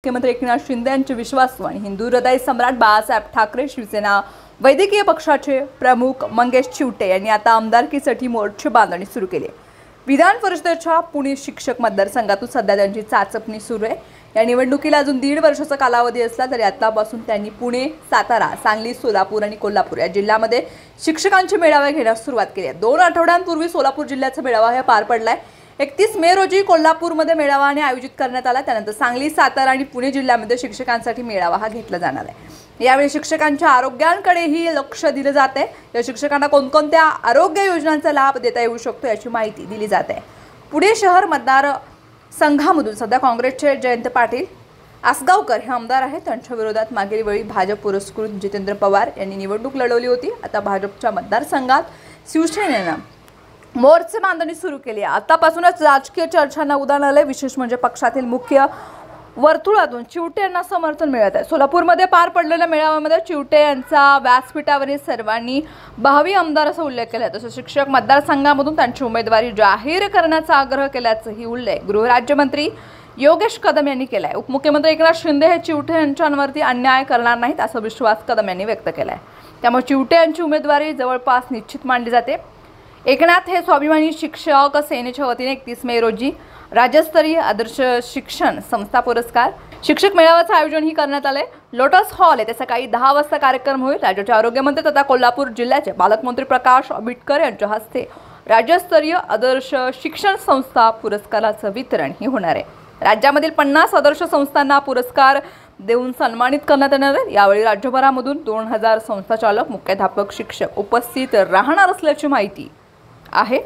मुख्यमंत्री एकनाथ शिंदे यांचे विश्वासू आणि हिंदू हृदय सम्राट बाळासाहेब ठाकरे शिवसेना वैद्यकीय पक्षाचे प्रमुख मंगेश चिवटे यांनी आता आमदारकीसाठी मोर्चे बांधणी सुरू केली आहे। विधान परिषदेच्या पुणे शिक्षक मतदारसंघातून सध्या त्यांची चाचपणी सुरू आहे। या निवडणुकीला अजून 1.5 वर्षाचा कालावधी असला तरी आतापासून त्यांनी पुणे, सातारा, सांगली, सोलापूर आणि कोल्हापूर या जिल्ह्यांमध्ये शिक्षकांचे मेळावे घेण्यास सुरुवात केली आहे। 2 आठवड्यांपूर्वी सोलापूर जिल्ह्याचा मेळावा हे पार पडलाय। 31 मे रोजी कोल्हापूरमध्ये मेळावाने आयोजित करण्यात आला। त्यानंतर सांगली, सातारा आणि पुणे जिल्ह्यामध्ये शिक्षकांसाठी मेळावा हा घेतला जाणार आहे। यावेळी शिक्षकांच्या आरोग्याकडेही लक्ष दिले जाते। या शिक्षकांना कोणकोणत्या आरोग्य योजनांचा लाभ देता येऊ शकतो याची माहिती दिली जाते। पुणे शहर मतदार संघामधून सध्या काँग्रेसचे जयंत पाटील आसगावकर हे आमदार आहेत। त्यांच्या विरोधात मागील वेळी भाजप पुरस्कृत जितेंद्र पवार यांनी निवडणूक लढवली होती। आता भाजपच्या मतदारसंघात शिवसेनेने मोर्चे बांधणी सुरू केली आहे। आतापासूनच राजकीय चर्चांना उधाण आले। विशेष म्हणजे पक्षातील मुख्य वर्तुळातून चिवटे यांना समर्थन मिळत आहे। सोलापूरमध्ये पार पडलेल्या मेळाव्यामध्ये चिवटे यांचा व्यासपीठावरील सर्वांनी भावी आमदार असा उल्लेख केला। तसेच शिक्षक मतदारसंघामधून त्यांची उमेदवारी जाहीर करण्याचा आग्रह केल्याचाही उल्लेख गृहराज्यमंत्री योगेश कदम यांनी केलाय। उपमुख्यमंत्री एकनाथ शिंदे हे चिवटे यांच्यावरती अन्याय करणार नाहीत असा विश्वास कदम यांनी व्यक्त केलाय। त्यामुळे चिवटे यांची उमेदवारी जवळपास निश्चित मानली जाते। एकनाथ हे स्वाभिमानी शिक्षक सेनेच्या वतीने 31 मे रोजी राज्यस्तरीय आदर्श शिक्षण संस्था पुरस्कार शिक्षक मेळाव्याचं आयोजनही करण्यात आले। लोटस हॉल येथे सकाळी 10 वाजता कार्यक्रम होईल। राज्याचे आरोग्यमंत्री तथा कोल्हापूर जिल्ह्याचे पालकमंत्री प्रकाश आंबेडकर यांच्या हस्ते राज्यस्तरीय आदर्श शिक्षण संस्था पुरस्काराचं वितरण ही होणार आहे। राज्यामधील 50 आदर्श संस्थांना पुरस्कार देऊन सन्मानित करण्यात येणार आहे। यावेळी राज्यभरामधून 2000 संस्थाचालक, मुख्याध्यापक, शिक्षक उपस्थित राहणार असल्याची माहिती आहे।